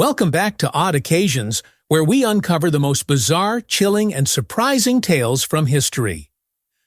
Welcome back to Odd Occasions, where we uncover the most bizarre, chilling, and surprising tales from history.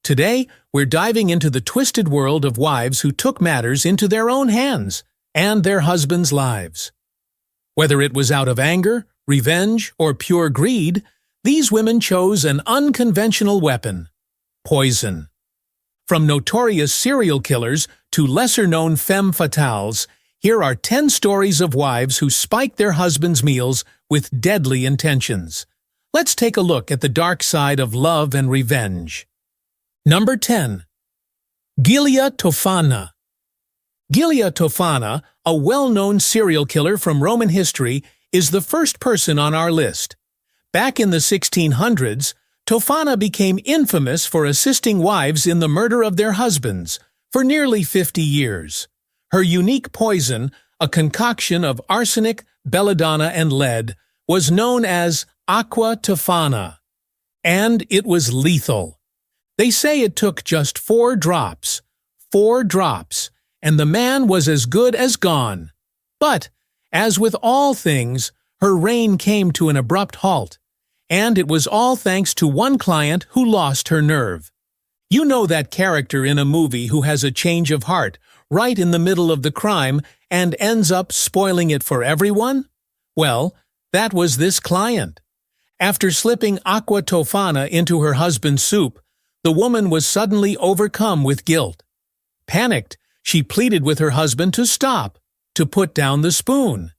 Today, we're diving into the twisted world of wives who took matters into their own hands and their husbands' lives. Whether it was out of anger, revenge, or pure greed, these women chose an unconventional weapon: poison. From notorious serial killers to lesser-known femme fatales, here are 10 stories of wives who spiked their husbands' meals with deadly intentions. Let's take a look at the dark side of love and revenge. Number 10. Guilia Tofana. Guilia Tofana, a well-known serial killer from Roman history, is the first person on our list. Back in the 1600s, Tofana became infamous for assisting wives in the murder of their husbands for nearly 50 years. Her unique poison, a concoction of arsenic, belladonna, and lead, was known as aqua tofana, and it was lethal. They say it took just 4 drops, and the man was as good as gone. But, as with all things, her reign came to an abrupt halt, and it was all thanks to one client who lost her nerve. You know that character in a movie who has a change of heart right in the middle of the crime and ends up spoiling it for everyone? Well, that was this client. After slipping aqua tofana into her husband's soup, the woman was suddenly overcome with guilt. Panicked, she pleaded with her husband to stop, to put down the spoon.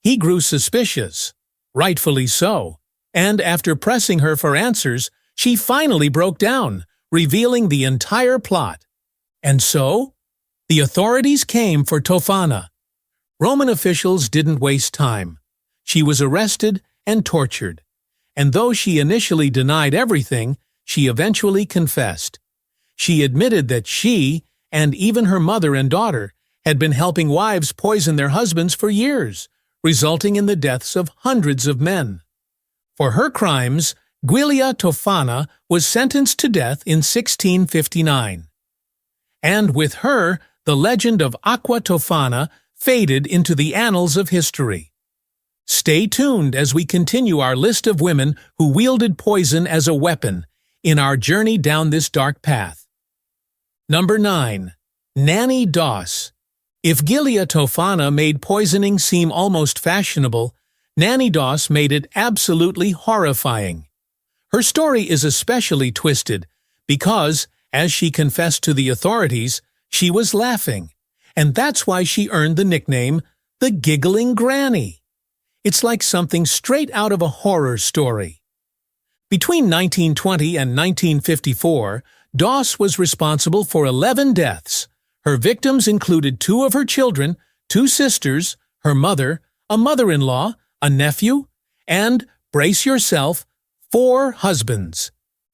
He grew suspicious, rightfully so, and after pressing her for answers, she finally broke down, revealing the entire plot. And so, the authorities came for Tofana. Roman officials didn't waste time. She was arrested and tortured, and though she initially denied everything, she eventually confessed. She admitted that she, and even her mother and daughter, had been helping wives poison their husbands for years, resulting in the deaths of hundreds of men. For her crimes, Guilia Tofana was sentenced to death in 1659. And with her, the legend of aqua tofana faded into the annals of history. Stay tuned as we continue our list of women who wielded poison as a weapon in our journey down this dark path. Number 9. Nannie Doss. If Guilia Tofana made poisoning seem almost fashionable, Nannie Doss made it absolutely horrifying. Her story is especially twisted because, as she confessed to the authorities, she was laughing, and that's why she earned the nickname the Giggling Granny. It's like something straight out of a horror story. Between 1920 and 1954, Doss was responsible for 11 deaths. Her victims included 2 of her children, 2 sisters, her mother, a mother-in-law, a nephew, and, brace yourself, 4 husbands.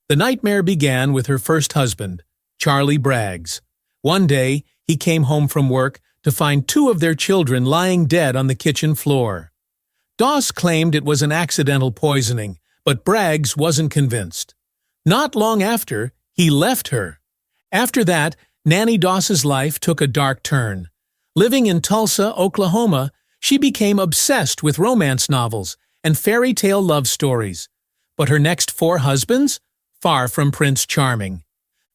The nightmare began with her first husband, Charlie Braggs. One day, he came home from work to find 2 of their children lying dead on the kitchen floor. Doss claimed it was an accidental poisoning, but Braggs wasn't convinced. Not long after, he left her. After that, Nannie Doss's life took a dark turn. Living in Tulsa, Oklahoma, she became obsessed with romance novels and fairy tale love stories. But her next 4 husbands? Far from Prince Charming.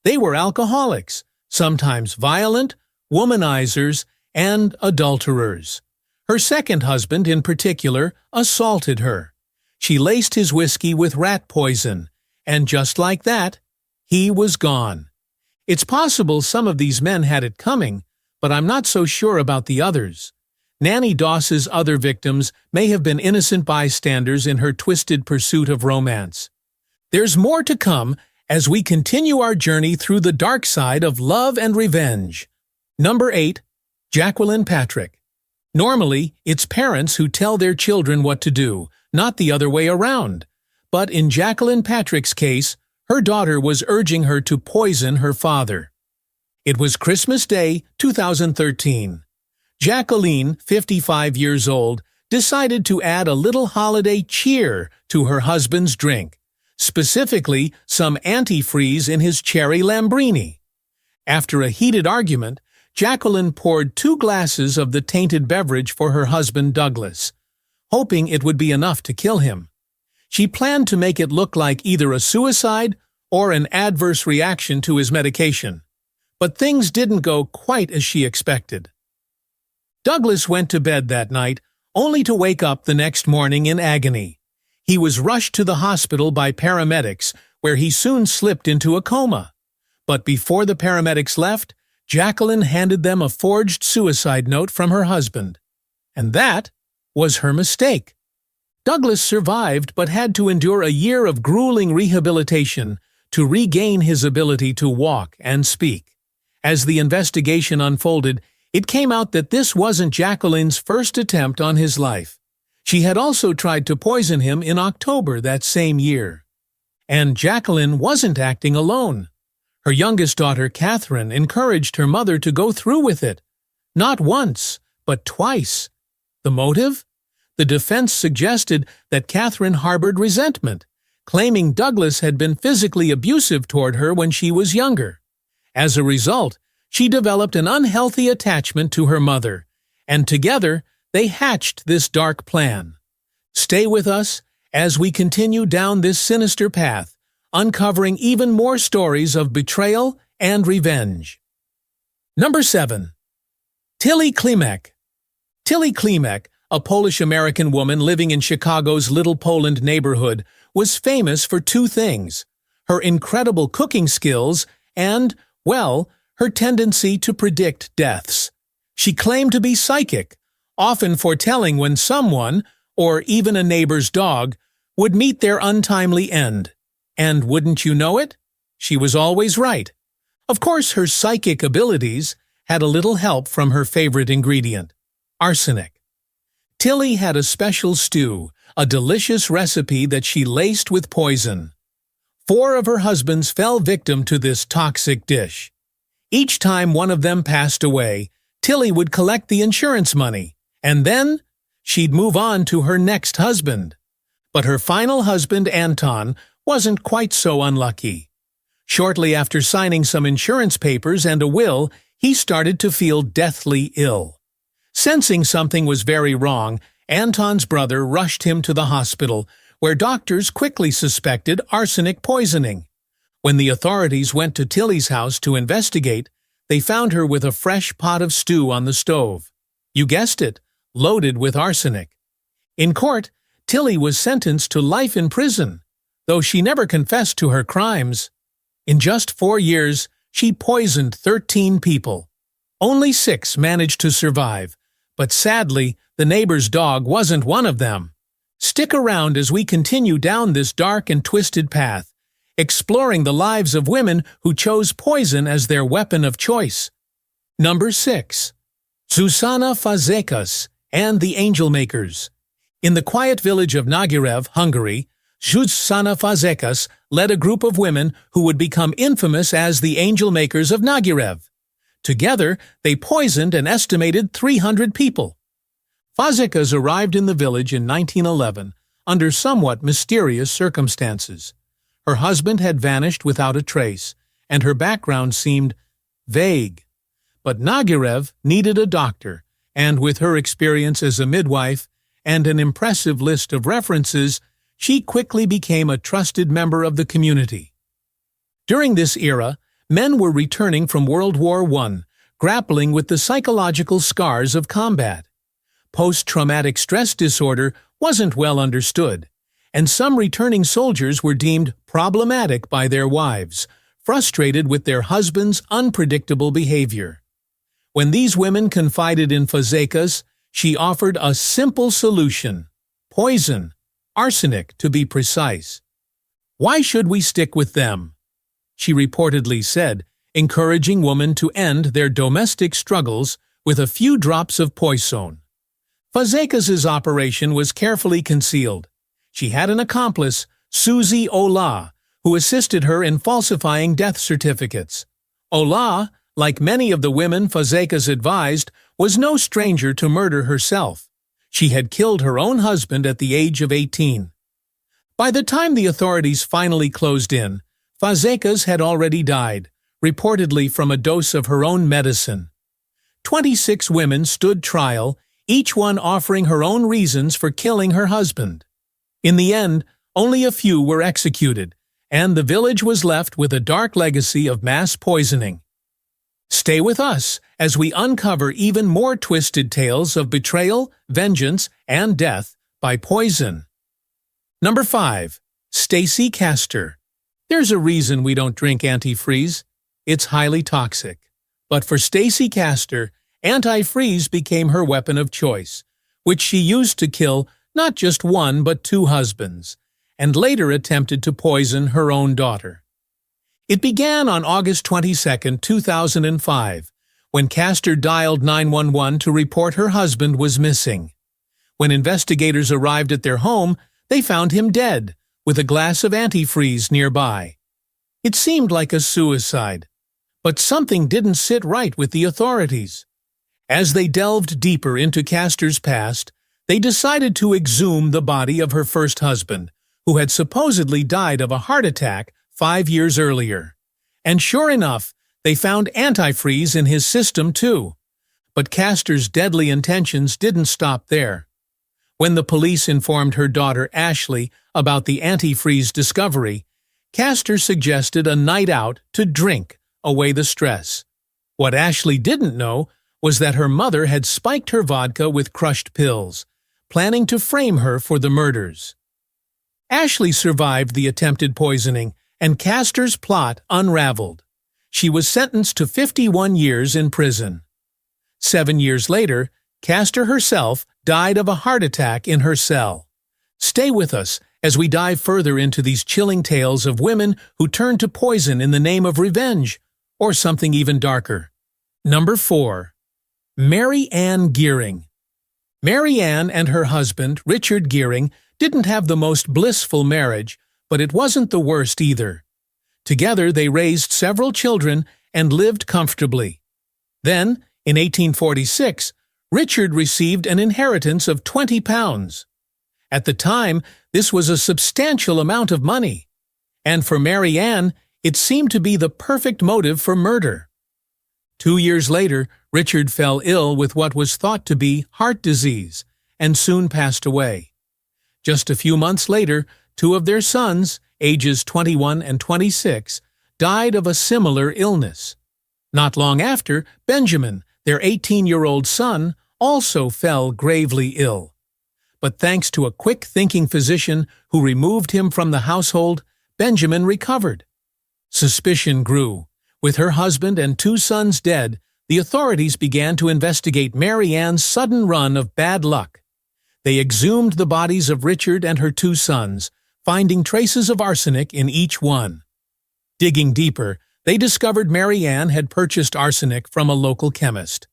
They were alcoholics, sometimes violent, womanizers, and adulterers. Her second husband, in particular, assaulted her. She laced his whiskey with rat poison, and just like that, he was gone. It's possible some of these men had it coming, but I'm not so sure about the others. Nannie Doss's other victims may have been innocent bystanders in her twisted pursuit of romance. There's more to come as we continue our journey through the dark side of love and revenge. Number 8. Jacqueline Patrick. Normally, it's parents who tell their children what to do, not the other way around. But in Jacqueline Patrick's case, her daughter was urging her to poison her father. It was Christmas Day, 2013. Jacqueline, 55 years old, decided to add a little holiday cheer to her husband's drink, specifically some antifreeze in his cherry Lambrini. After a heated argument, Jacqueline poured 2 glasses of the tainted beverage for her husband Douglas. hoping it would be enough to kill him. She planned to make it look like either a suicide or an adverse reaction to his medication. But things didn't go quite as she expected. Douglas went to bed that night, only to wake up the next morning in agony. He was rushed to the hospital by paramedics, where he soon slipped into a coma. But before the paramedics left, Jacqueline handed them a forged suicide note from her husband. And that was her mistake. Douglas survived but had to endure a year of grueling rehabilitation to regain his ability to walk and speak. As the investigation unfolded, it came out that this wasn't Jacqueline's first attempt on his life. She had also tried to poison him in October that same year. And Jacqueline wasn't acting alone. Her youngest daughter, Catherine, encouraged her mother to go through with it. Not once, but twice. The motive? The defense suggested that Catherine harbored resentment, claiming Douglas had been physically abusive toward her when she was younger. As a result, she developed an unhealthy attachment to her mother, and together they hatched this dark plan. Stay with us as we continue down this sinister path, uncovering even more stories of betrayal and revenge. Number 7. Tillie Klimek. Tillie Klimek, a Polish-American woman living in Chicago's Little Poland neighborhood, was famous for two things: her incredible cooking skills and, well, her tendency to predict deaths. She claimed to be psychic, often foretelling when someone, or even a neighbor's dog, would meet their untimely end. And wouldn't you know it? She was always right. Of course, her psychic abilities had a little help from her favorite ingredient: arsenic. Tillie had a special stew, a delicious recipe that she laced with poison. 4 of her husbands fell victim to this toxic dish. Each time one of them passed away, Tillie would collect the insurance money, and then she'd move on to her next husband. But her final husband, Anton, wasn't quite so unlucky. Shortly after signing some insurance papers and a will, he started to feel deathly ill. Sensing something was very wrong, Anton's brother rushed him to the hospital, where doctors quickly suspected arsenic poisoning. When the authorities went to Tillie's house to investigate, they found her with a fresh pot of stew on the stove. You guessed it, loaded with arsenic. In court, Tillie was sentenced to life in prison, though she never confessed to her crimes. In just 4 years, she poisoned 13 people. Only 6 managed to survive, but sadly, the neighbor's dog wasn't one of them. Stick around as we continue down this dark and twisted path, exploring the lives of women who chose poison as their weapon of choice. Number 6. Zsuzanna Fazekas and the Angel Makers. In the quiet village of Nagyrév, Hungary, Zsuzanna Fazekas led a group of women who would become infamous as the Angel Makers of Nagyrév. Together, they poisoned an estimated 300 people. Fazekas arrived in the village in 1911 under somewhat mysterious circumstances. Her husband had vanished without a trace, and her background seemed vague. But Nagyrév needed a doctor, and with her experience as a midwife and an impressive list of references, she quickly became a trusted member of the community. During this era, men were returning from World War I, grappling with the psychological scars of combat. Post-traumatic stress disorder wasn't well understood, and some returning soldiers were deemed problematic by their wives, frustrated with their husbands' unpredictable behavior. When these women confided in Fazekas, she offered a simple solution: poison, arsenic to be precise. "Why should we stick with them?" she reportedly said, encouraging women to end their domestic struggles with a few drops of poison. Fazekas's operation was carefully concealed. She had an accomplice, Susie Ola, who assisted her in falsifying death certificates. Ola, like many of the women Fazekas advised, was no stranger to murder herself. She had killed her own husband at the age of 18. By the time the authorities finally closed in, Fazekas had already died, reportedly from a dose of her own medicine. 26 women stood trial, each one offering her own reasons for killing her husband. In the end, only a few were executed, and the village was left with a dark legacy of mass poisoning. Stay with us as we uncover even more twisted tales of betrayal, vengeance, and death by poison. Number 5. Stacey Castor. There's a reason we don't drink antifreeze. It's highly toxic. But for Stacey Castor, antifreeze became her weapon of choice, which she used to kill not just one but 2 husbands, and later attempted to poison her own daughter. It began on August 22, 2005, when Castor dialed 911 to report her husband was missing. When investigators arrived at their home, they found him dead, with a glass of antifreeze nearby. It seemed like a suicide, but something didn't sit right with the authorities. As they delved deeper into Castor's past, they decided to exhume the body of her first husband, who had supposedly died of a heart attack 5 years earlier. And sure enough, they found antifreeze in his system too. But Castor's deadly intentions didn't stop there. When the police informed her daughter Ashley about the antifreeze discovery, Castor suggested a night out to drink away the stress. What Ashley didn't know was that her mother had spiked her vodka with crushed pills, planning to frame her for the murders. Ashley survived the attempted poisoning, and Castor's plot unraveled. She was sentenced to 51 years in prison. 7 years later, Castor herself died of a heart attack in her cell. Stay with us as we dive further into these chilling tales of women who turned to poison in the name of revenge, or something even darker. Number 4. Mary Ann Geering. Mary Ann and her husband, Richard Geering, didn't have the most blissful marriage, but it wasn't the worst either. Together they raised several children and lived comfortably. Then, in 1846, Richard received an inheritance of £20. At the time, this was a substantial amount of money. And for Mary Ann, it seemed to be the perfect motive for murder. 2 years later, Richard fell ill with what was thought to be heart disease and soon passed away. Just a few months later, 2 of their sons, ages 21 and 26, died of a similar illness. Not long after, Benjamin, their 18-year-old son, also fell gravely ill. But thanks to a quick-thinking physician who removed him from the household, Benjamin recovered. Suspicion grew. With her husband and 2 sons dead, the authorities began to investigate Mary Ann's sudden run of bad luck. They exhumed the bodies of Richard and her 2 sons, finding traces of arsenic in each one. Digging deeper, they discovered Mary Ann had purchased arsenic from a local chemist.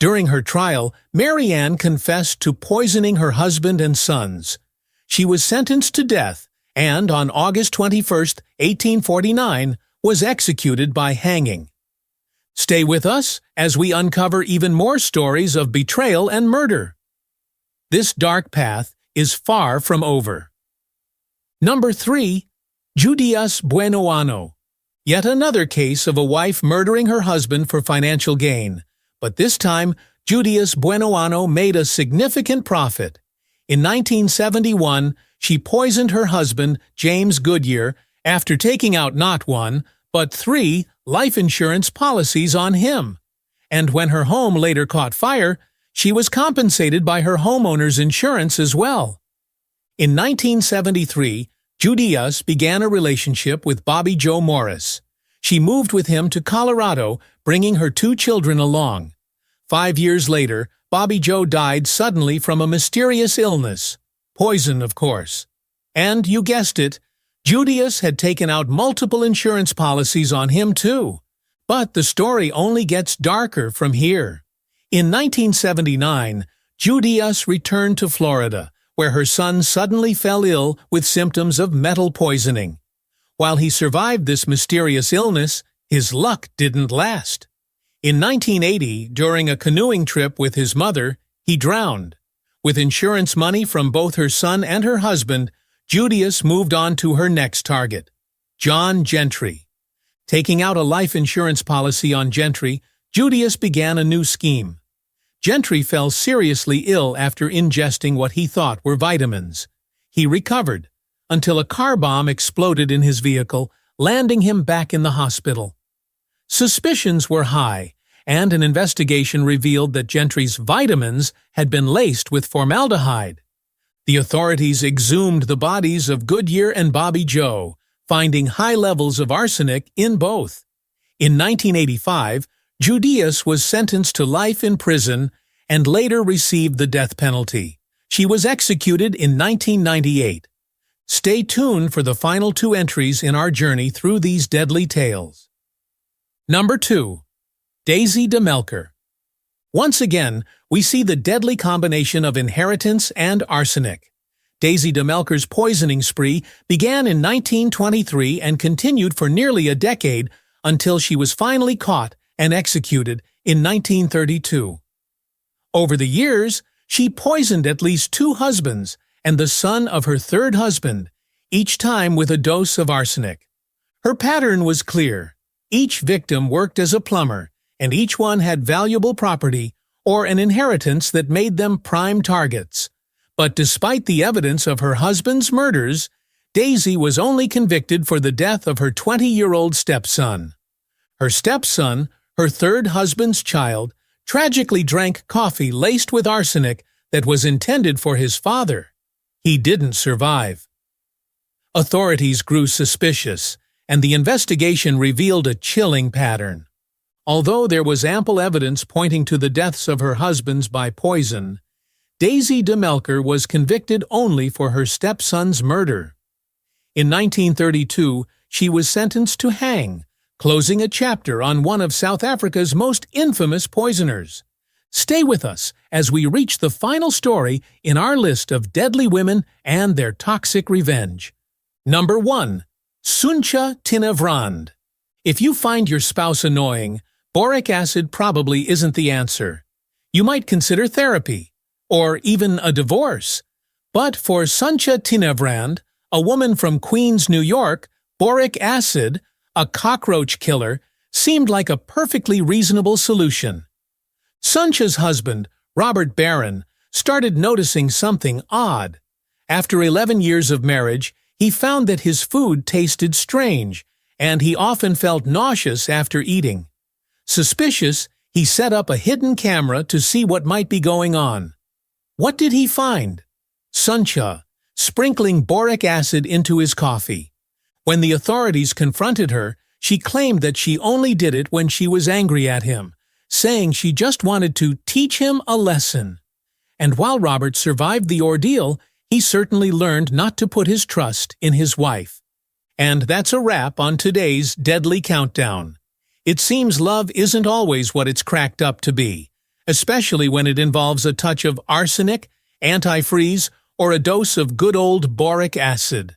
During her trial, Mary Ann confessed to poisoning her husband and sons. She was sentenced to death and, on August 21, 1849, was executed by hanging. Stay with us as we uncover even more stories of betrayal and murder. This dark path is far from over. Number 3. Judias Buenoano. Yet another case of a wife murdering her husband for financial gain. But this time, Judias Buenoano made a significant profit. In 1971, she poisoned her husband, James Goodyear, after taking out not 1, but 3 life insurance policies on him. And when her home later caught fire, she was compensated by her homeowner's insurance as well. In 1973, Judias began a relationship with Bobby Joe Morris. She moved with him to Colorado, bringing her 2 children along. 5 years later, Bobby Joe died suddenly from a mysterious illness. Poison, of course. And, you guessed it, Judias had taken out multiple insurance policies on him too. But the story only gets darker from here. In 1979, Judias returned to Florida, where her son suddenly fell ill with symptoms of metal poisoning. While he survived this mysterious illness, his luck didn't last. In 1980, during a canoeing trip with his mother, he drowned. With insurance money from both her son and her husband, Judias moved on to her next target, John Gentry. Taking out a life insurance policy on Gentry, Judias began a new scheme. Gentry fell seriously ill after ingesting what he thought were vitamins. He recovered, until a car bomb exploded in his vehicle, landing him back in the hospital. Suspicions were high, and an investigation revealed that Gentry's vitamins had been laced with formaldehyde. The authorities exhumed the bodies of Goodyear and Bobby Joe, finding high levels of arsenic in both. In 1985, Judias was sentenced to life in prison and later received the death penalty. She was executed in 1998. Stay tuned for the final 2 entries in our journey through these deadly tales. Number 2. Daisy de Melker. Once again, we see the deadly combination of inheritance and arsenic. Daisy de Melker's poisoning spree began in 1923 and continued for nearly a decade until she was finally caught and executed in 1932. Over the years, she poisoned at least 2 husbands and the son of her 3rd husband, each time with a dose of arsenic. Her pattern was clear. Each victim worked as a plumber, and each one had valuable property or an inheritance that made them prime targets. But despite the evidence of her husband's murders, Daisy was only convicted for the death of her 20-year-old stepson. Her stepson, her 3rd husband's child, tragically drank coffee laced with arsenic that was intended for his father. He didn't survive. Authorities grew suspicious, and the investigation revealed a chilling pattern. Although there was ample evidence pointing to the deaths of her husbands by poison, Daisy de Melker was convicted only for her stepson's murder. In 1932, she was sentenced to hang, closing a chapter on one of South Africa's most infamous poisoners. Stay with us as we reach the final story in our list of deadly women and their toxic revenge. Number 1. Suncha Tinevrand. If you find your spouse annoying, boric acid probably isn't the answer. You might consider therapy, or even a divorce. But for Suncha Tinevrand, a woman from Queens, New York, boric acid, a cockroach killer, seemed like a perfectly reasonable solution. Suncha's husband, Robert Barron, started noticing something odd. After 11 years of marriage, he found that his food tasted strange, and he often felt nauseous after eating. Suspicious, he set up a hidden camera to see what might be going on. What did he find? Suncha, sprinkling boric acid into his coffee. When the authorities confronted her, she claimed that she only did it when she was angry at him, saying she just wanted to teach him a lesson. And while Robert survived the ordeal, he certainly learned not to put his trust in his wife. And that's a wrap on today's Deadly Countdown. It seems love isn't always what it's cracked up to be, especially when it involves a touch of arsenic, antifreeze, or a dose of good old boric acid.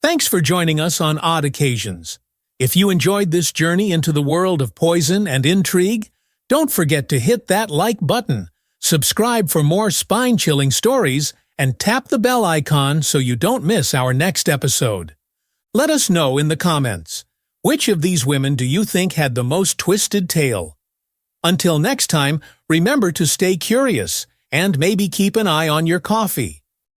Thanks for joining us on Odd Occasions. If you enjoyed this journey into the world of poison and intrigue, don't forget to hit that like button, subscribe for more spine-chilling stories, and tap the bell icon so you don't miss our next episode. Let us know in the comments, which of these women do you think had the most twisted tale? Until next time, remember to stay curious and maybe keep an eye on your coffee.